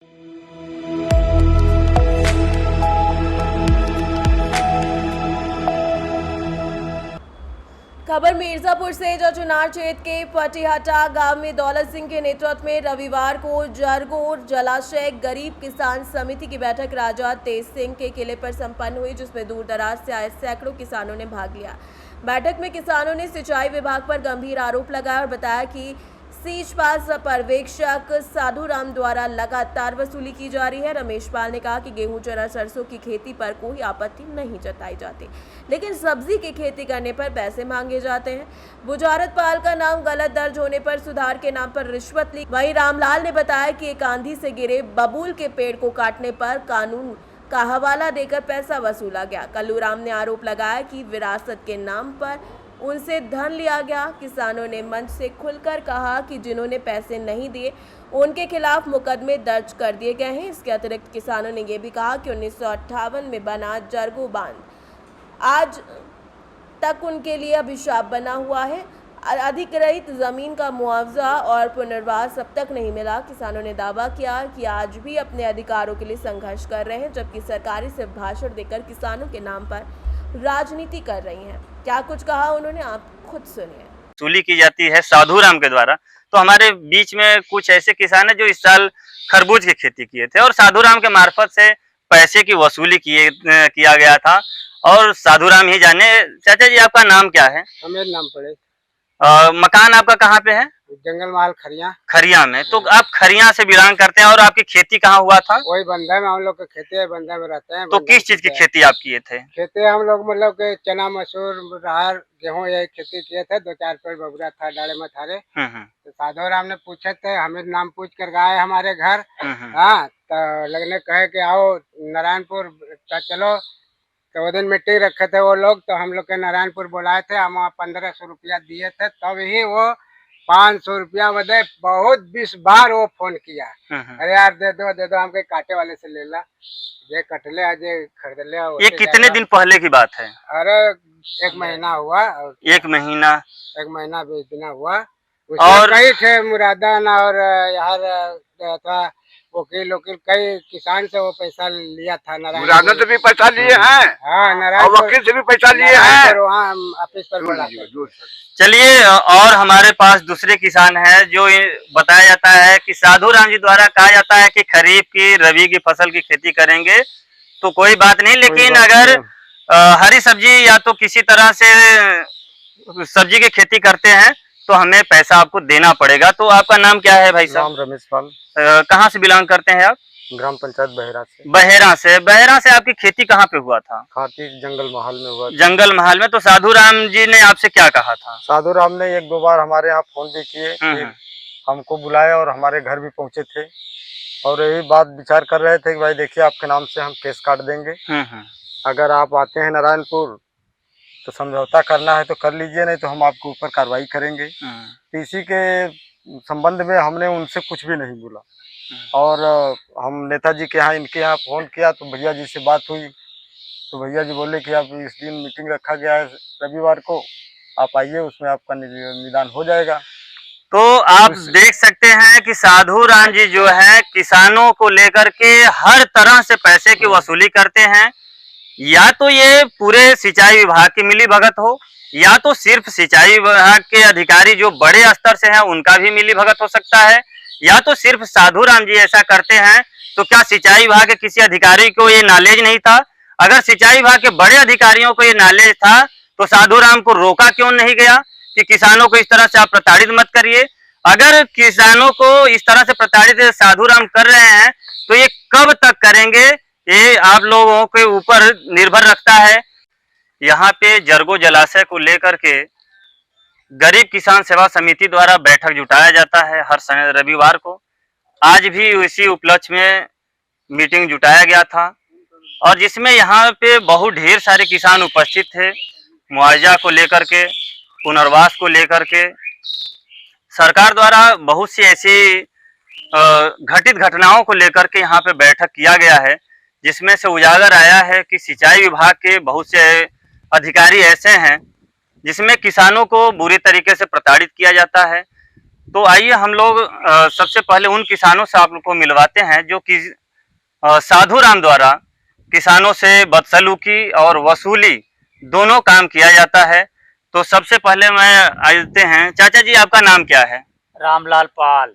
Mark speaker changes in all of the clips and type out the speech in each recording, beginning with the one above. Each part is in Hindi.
Speaker 1: खबर मिर्जापुर से, जो चुनार क्षेत्र के पटिहाटा गांव में दौलत सिंह के नेतृत्व में रविवार को जरगोर जलाशय गरीब किसान समिति की बैठक राजा तेज सिंह के किले पर संपन्न हुई, जिसमें दूर दराज से आए सैकड़ों किसानों ने भाग लिया। बैठक में किसानों ने सिंचाई विभाग पर गंभीर आरोप लगाया और बताया कि सीज पास पर्यवेक्षक साधु राम द्वारा लगातार वसूली की जा रही है। रमेश पाल ने कहा कि गेहूं, चना, सरसों की खेती पर कोई आपत्ति नहीं जताई जाती, लेकिन सब्जी की खेती करने पर पैसे मांगे जाते हैं। बुजारत पाल का नाम गलत दर्ज होने पर सुधार के नाम पर रिश्वत ली। वहीं रामलाल ने बताया कि एक आंधी से गिरे बबूल के पेड़ को काटने पर कानून का हवाला देकर पैसा वसूला गया। कल्लू राम ने आरोप लगाया कि विरासत के नाम पर उनसे धन लिया गया। किसानों ने मंच से खुलकर कहा कि जिन्होंने पैसे नहीं दिए उनके खिलाफ मुकदमे दर्ज कर दिए गए हैं। इसके अतिरिक्त किसानों ने यह भी कहा कि 1958 में बना जरगो बांध आज तक उनके लिए अभिशाप बना हुआ है। अधिग्रहित जमीन का मुआवजा और पुनर्वास अब तक नहीं मिला। किसानों ने दावा किया कि आज भी अपने अधिकारों के लिए संघर्ष कर रहे हैं, जबकि सरकारें सिर्फ भाषण देकर किसानों के नाम पर राजनीति कर रही हैं। क्या कुछ कहा उन्होंने, आप खुद सुनिए।
Speaker 2: वसूली की जाती है साधु राम के द्वारा। तो हमारे बीच में कुछ ऐसे किसान हैं जो इस साल खरबूज की खेती किए थे और साधु राम के मार्फत से पैसे की वसूली किया गया था और साधु राम ही जाने। चाचा जी, आपका नाम क्या है?
Speaker 3: मेरा नाम पड़े।
Speaker 2: मकान आपका कहाँ पे है?
Speaker 3: जंगल महल खरिया।
Speaker 2: खरिया में। तो आप खरिया से बिलोंग करते हैं और आपकी खेती कहाँ हुआ था?
Speaker 3: वही बंधा में, हम लोग के खेती है, बंधा में रहते हैं।
Speaker 2: तो किस चीज की खेती आप किए थे?
Speaker 3: खेती हम लोग मतलब के चना, मसूर, राहर, गेहूँ यही खेती किए थे। 2-4 पेड़ बबूरा था डाले में थारे। तो साधु राम ने पूछे थे, हमें नाम पूछ कर गए हमारे घर। हाँ, तो लगने कहे कि आओ नारायणपुर चलो। तो वो दिन मिट्टी रखे थे वो लोग, तो हम लोग के नारायणपुर बुलाए थे। हम वहाँ 1500 रुपया दिए थे, तब ही वो 500 रुपया बदे बहुत 20 बार वो फोन किया। अरे यार दे दो हमके काटे वाले से ले ला, ये कट ले, आज खरीद ले।
Speaker 2: ये कितने दिन पहले की बात है?
Speaker 3: अरे 1 महीना हुआ।
Speaker 2: 1 महीना?
Speaker 3: 1 महीना 20 दिन हुआ।
Speaker 2: और
Speaker 3: कई थे मुरादान और यार था वकील कई किसान से वो पैसा लिया था।
Speaker 4: मुरादान से भी पैसा लिए हैं।
Speaker 3: हाँ,
Speaker 4: और वकील से भी पैसा लिए हैं।
Speaker 3: वहाँ ऑफिस पर बोला।
Speaker 2: चलिए, और हमारे पास दूसरे किसान हैं जो बताया जाता है कि साधु राम जी द्वारा कहा जाता है कि खरीफ की, रबी की फसल की खेती करेंगे तो कोई बात नहीं, लेकिन अगर हरी सब्जी या तो किसी तरह से सब्जी की खेती करते हैं तो हमें पैसा आपको देना पड़ेगा। तो आपका नाम क्या है भाई साहब?
Speaker 3: नाम रमेश पाल।
Speaker 2: कहाँ से बिलोंग करते हैं आप?
Speaker 3: ग्राम पंचायत बहेरा से।
Speaker 2: बहेरा से आपकी खेती कहाँ पे हुआ था?
Speaker 3: खाती जंगल महल में हुआ।
Speaker 2: जंगल महल में। तो साधु राम जी ने आपसे क्या कहा था?
Speaker 3: साधु राम ने 1-2 बार हमारे यहाँ फोन भी किए, हमको बुलाए और हमारे घर भी पहुँचे थे और यही बात विचार कर रहे थे कि भाई देखिए, आपके नाम से हम केस काट देंगे। अगर आप आते हैं नारायणपुर तो समझौता करना है तो कर लीजिए, नहीं तो हम आपके ऊपर कार्रवाई करेंगे। तो इसी के संबंध में हमने उनसे कुछ भी नहीं बोला और हम नेताजी के यहाँ, इनके यहाँ फोन किया तो भैया जी से बात हुई। तो भैया जी बोले कि अब इस दिन मीटिंग रखा गया है रविवार को, आप आइए, उसमें आपका निदान हो जाएगा।
Speaker 2: तो आप देख सकते हैं कि साधु राम जी जो है किसानों को लेकर के हर तरह से पैसे की वसूली करते हैं। या तो ये पूरे सिंचाई विभाग की मिली भगत हो, या तो सिर्फ सिंचाई विभाग के अधिकारी जो बड़े स्तर से हैं उनका भी मिली भगत हो सकता है, या तो सिर्फ साधु राम जी ऐसा करते हैं। तो क्या सिंचाई विभाग के किसी अधिकारी को ये नॉलेज नहीं था? अगर सिंचाई विभाग के बड़े अधिकारियों को ये नॉलेज था तो साधु राम को रोका क्यों नहीं गया कि किसानों को इस तरह से आप प्रताड़ित मत करिए? अगर किसानों को इस तरह से प्रताड़ित साधु राम कर रहे हैं तो ये कब तक करेंगे, ये आप लोगों के ऊपर निर्भर रखता है। यहाँ पे जरगो जलाशय को लेकर के गरीब किसान सेवा समिति द्वारा बैठक जुटाया जाता है हर रविवार को। आज भी इसी उपलक्ष्य में मीटिंग जुटाया गया था और जिसमें यहाँ पे बहुत ढेर सारे किसान उपस्थित थे। मुआवजा को लेकर के, पुनर्वास को लेकर के सरकार द्वारा बहुत सी ऐसी घटित घटनाओं को लेकर के यहाँ पे बैठक किया गया है, जिसमें से उजागर आया है कि सिंचाई विभाग के बहुत से अधिकारी ऐसे हैं जिसमें किसानों को बुरी तरीके से प्रताड़ित किया जाता है। तो आइए हम लोग सबसे पहले उन किसानों से आप लोग को मिलवाते हैं जो कि साधु राम द्वारा किसानों से बदसलूकी और वसूली दोनों काम किया जाता है। तो सबसे पहले मैं आते हैं, चाचा जी आपका नाम क्या है?
Speaker 5: रामलाल पाल।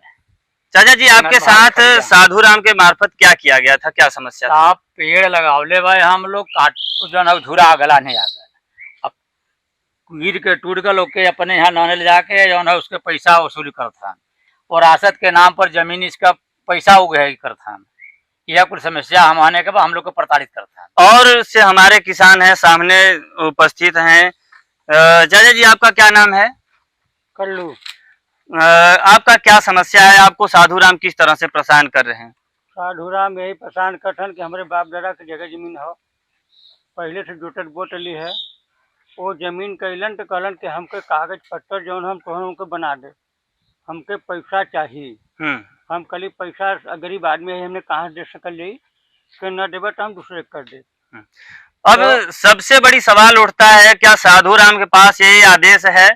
Speaker 2: चाचा जी आपके साथ साधु राम के मार्फत क्या किया गया था, क्या समस्या था?
Speaker 5: आप पेड़ लगावले भाई हम लोग काट जो है धुरा अगला नहीं आ गया। अब गिर के टूट गए लोग के अपने यहाँ नाने ले जाके जो है उसके पैसा वसूली करता और आसत के नाम पर जमीन इसका पैसा उगे करता। यह कुछ समस्या हम आने के बाद हम लोग को प्रताड़ित करता है।
Speaker 2: और से हमारे किसान हैं सामने उपस्थित हैं। चाचा जी आपका क्या नाम है?
Speaker 5: कल्लू।
Speaker 2: आपका क्या समस्या है? आपको साधु राम किस तरह से परेशान कर रहे हैं?
Speaker 5: साधु राम यही परेशान करथन कि हमारे बाप दादा की जगह जमीन हो पहले से जोटत बोटली है, वो जमीन कैलन तो कहलन कि हमके कागज पत्तर जो हम तो हमके बना दे, हमके पैसा चाहिए। हम कल पैसा गरीब आदमी है, हमने कहाँ दे सकल जी कि न देवे तो हम दूसरे कर दे।
Speaker 2: अब सबसे बड़ी सवाल उठता है, क्या साधु राम के पास ये आदेश है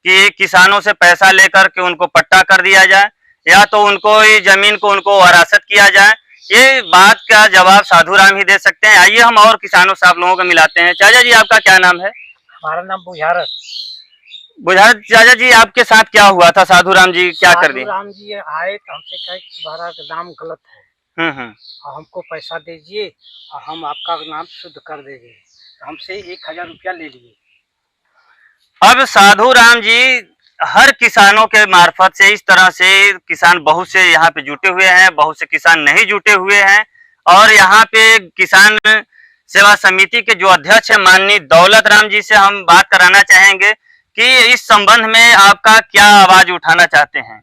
Speaker 2: कि किसानों से पैसा लेकर के उनको पट्टा कर दिया जाए या तो उनको ये जमीन को उनको वरासत किया जाए? ये बात का जवाब साधु राम ही दे सकते हैं। आइए हम और किसानों से आप लोगों को मिलाते हैं। चाचा जी आपका क्या नाम है?
Speaker 5: हमारा नाम बुझारत।
Speaker 2: बुझारत चाचा जी आपके साथ क्या हुआ था? साधु राम जी क्या कर दिए?
Speaker 6: राम जी आए तो हमसे कहे तुम्हारा नाम गलत है, और हमको पैसा दीजिए और हम आपका नाम शुद्ध कर देंगे। हमसे 1000 रुपया ले लिए।
Speaker 2: अब साधु राम जी हर किसानों के मार्फत से इस तरह से किसान बहुत से यहाँ पे जुटे हुए हैं, बहुत से किसान नहीं जुटे हुए हैं। और यहाँ पे किसान सेवा समिति के जो अध्यक्ष है माननीय दौलत राम जी से हम बात कराना चाहेंगे कि इस संबंध में आपका क्या आवाज उठाना चाहते हैं।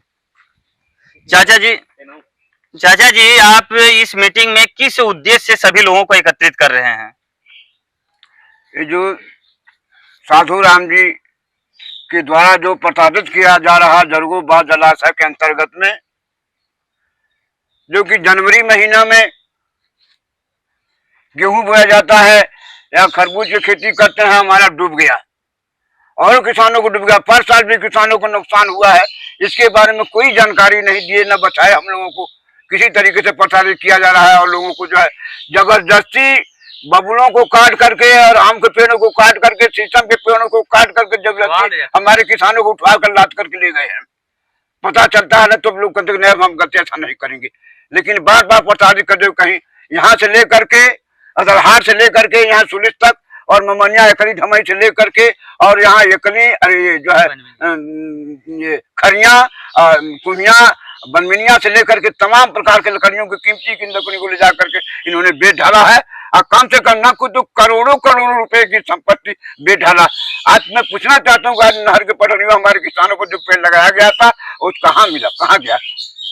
Speaker 2: चाचा जी आप इस मीटिंग में किस उद्देश्य से सभी लोगों को एकत्रित कर रहे हैं?
Speaker 4: ये जो साधु राम जी के द्वारा जो प्रताड़ित किया जा रहा जरगो बांध जलाशय के अंतर्गत में, जो कि जनवरी महीना में गेहूं बोया जाता है या खरबूज की खेती करते हैं, हमारा डूब गया और किसानों को डूब गया। पर साल भी किसानों को नुकसान हुआ है, इसके बारे में कोई जानकारी नहीं दिए, न बचाए। हम लोगों को किसी तरीके से प्रताड़ित किया जा रहा है और लोगों को जो है जबरदस्ती बबुलों को काट करके और आम के पेड़ों को काट करके, शीशम के पेड़ों को काट करके जबरदस्ती हमारे किसानों को उठा कर लाद करके ले गए हैं। पता चलता है ना तो लोग कहते नहीं हम गलती ऐसा नहीं करेंगे, लेकिन बार बार प्रताड़ित कर दे। कहीं यहाँ से लेकर के अदरहार से लेकर के यहाँ सुलिस तक और ममनिया एकली धमई से लेकर के और यहाँ एकली अरे जो है ये खरिया कुहिया बनमिनिया से लेकर के तमाम प्रकार के लकड़ियों की कीमती की लकड़ी को ले जा करके इन्होंने बेच डाला है। और कम से कम न कुछ तो करोड़ों करोड़ों रुपए की संपत्ति बेच डाला। आज मैं पूछना चाहता हूँ आज नहर के पटरी में हमारे किसानों को जो पेड़ लगाया गया था वो कहाँ मिला, कहाँ गया,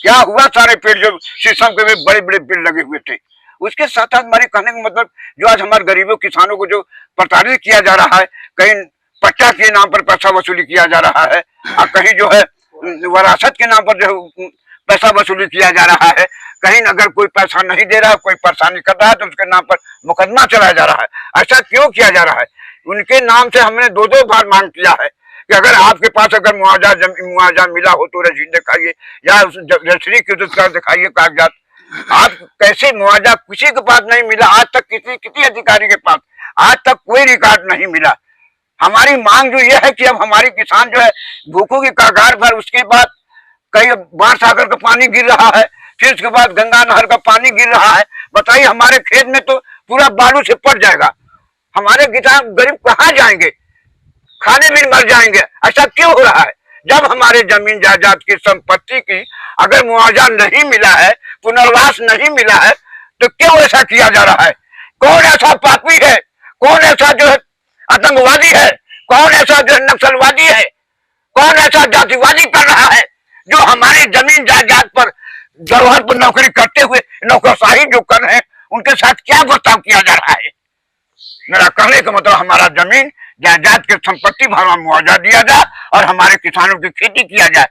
Speaker 4: क्या हुआ? सारे पेड़ जो शीशम के बड़े बड़े पेड़ लगे हुए थे। उसके साथ साथ हमारे कहने का मतलब जो आज हमारे गरीबों किसानों को जो प्रताड़ित किया जा रहा है, कहीं पट्टा के नाम पर पैसा वसूली किया जा रहा है और कहीं जो है वरासत के नाम पर जो पैसा वसूली किया जा रहा है, कहीं अगर कोई पैसा नहीं दे रहा, कोई परेशानी कर रहा है तो उसके नाम पर मुकदमा चलाया जा रहा है। ऐसा क्यों किया जा रहा है? उनके नाम से हमने 2-2 बार मांग किया है कि अगर आपके पास अगर मुआवजा मिला हो तो रसीद दिखाइए या रजिस्ट्री की दिखाइए कागजात। आप कैसे मुआवजा किसी के पास नहीं मिला आज तक, किसी अधिकारी के पास आज तक कोई रिकॉर्ड नहीं मिला। हमारी मांग जो ये है कि अब हमारे किसान जो है भूखों की कगार पर, उसके बाद कहीं बाढ़ सागर का पानी गिर रहा है, फिर उसके बाद गंगा नहर का पानी गिर रहा है। बताइए हमारे खेत में तो पूरा बालू से पड़ जाएगा, हमारे किसान गरीब कहाँ जाएंगे, खाने में मर जाएंगे। ऐसा क्यों हो रहा है? जब हमारे जमीन जायदाद की संपत्ति की अगर मुआवजा नहीं मिला है, पुनर्वास नहीं मिला है, तो क्यों ऐसा किया जा रहा है? कौन ऐसा पापी है, कौन ऐसा जो है आतंकवादी है, कौन ऐसा जो है नक्सलवादी है, कौन ऐसा जातिवादी कर रहा है जो हमारे जमीन जायदाद पर जरूरत पर नौकरी करते हुए नौकरशाही जो कर रहे हैं उनके साथ क्या बर्ताव किया जा रहा है? मेरा कहने का मतलब हमारा जमीन जायदाद की संपत्ति भरवा मुआवजा दिया जाए और हमारे किसानों की खेती किया जाए।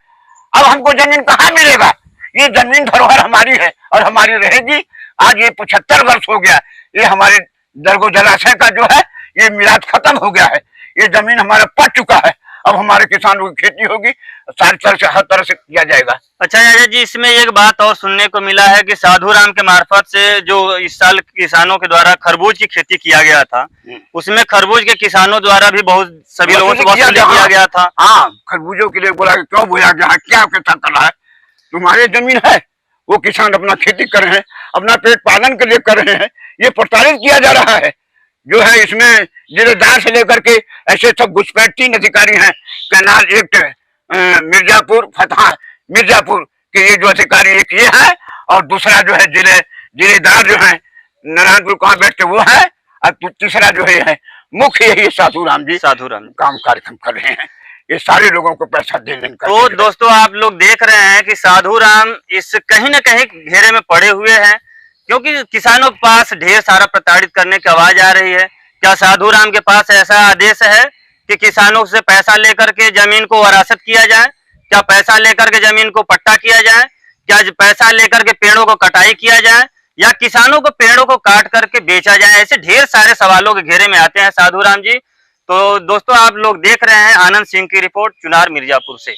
Speaker 4: अब हमको जमीन कहाँ मिलेगा? ये जमीन धरोहर हमारी है और हमारी रहेगी। आज ये 75 वर्ष हो गया, ये हमारे दरगो जलाशय का जो है ये मिलाद खत्म हो गया है, ये जमीन हमारा पड़ चुका है। अब हमारे किसानों की खेती होगी, सारी तरह से हर तरह से किया जाएगा।
Speaker 2: अच्छा यादव जी, इसमें एक बात और सुनने को मिला है कि साधु राम के मार्फत से जो इस साल किसानों के द्वारा खरबूज की खेती किया गया था, उसमें खरबूज के किसानों द्वारा भी बहुत सभी लोगों से वसूली किया गया था।
Speaker 4: हाँ, खरबूजों के लिए बोला कि क्यों बोया गया, क्या कैसा कर रहा है, तुम्हारे जमीन है, वो किसान अपना खेती कर रहे हैं, अपना पेट पालन के लिए कर रहे हैं, ये प्रताड़ित किया जा रहा है। जो है इसमें जिलेदार से लेकर के ऐसे सब घुसपैठी अधिकारी हैं, कैनाल एक्ट मिर्जापुर फतहा मिर्जापुर के ये जो अधिकारी, एक ये है और दूसरा जो है जिलेदार जो है नारायणपुर कहाँ बैठते वो है, और तीसरा जो है मुख्य यही साधु राम जी काम कार्यक्रम कर रहे हैं। ये सारे लोगों को पैसा देने का।
Speaker 2: तो दोस्तों आप लोग देख रहे हैं कि साधु राम इस कहीं न कहीं घेरे में पड़े हुए हैं, क्योंकि किसानों के पास ढेर सारा प्रताड़ित करने की आवाज आ रही है। क्या साधु राम के पास ऐसा आदेश है कि किसानों से पैसा लेकर के जमीन को वरासत किया जाए? क्या पैसा लेकर के जमीन को पट्टा किया जाए? क्या पैसा लेकर के पेड़ों को कटाई किया जाए, या किसानों को पेड़ों को काट करके बेचा जाए? ऐसे ढेर सारे सवालों के घेरे में आते हैं साधु राम जी। तो दोस्तों आप लोग देख रहे हैं आनंद सिंह की रिपोर्ट चुनार मिर्जापुर से।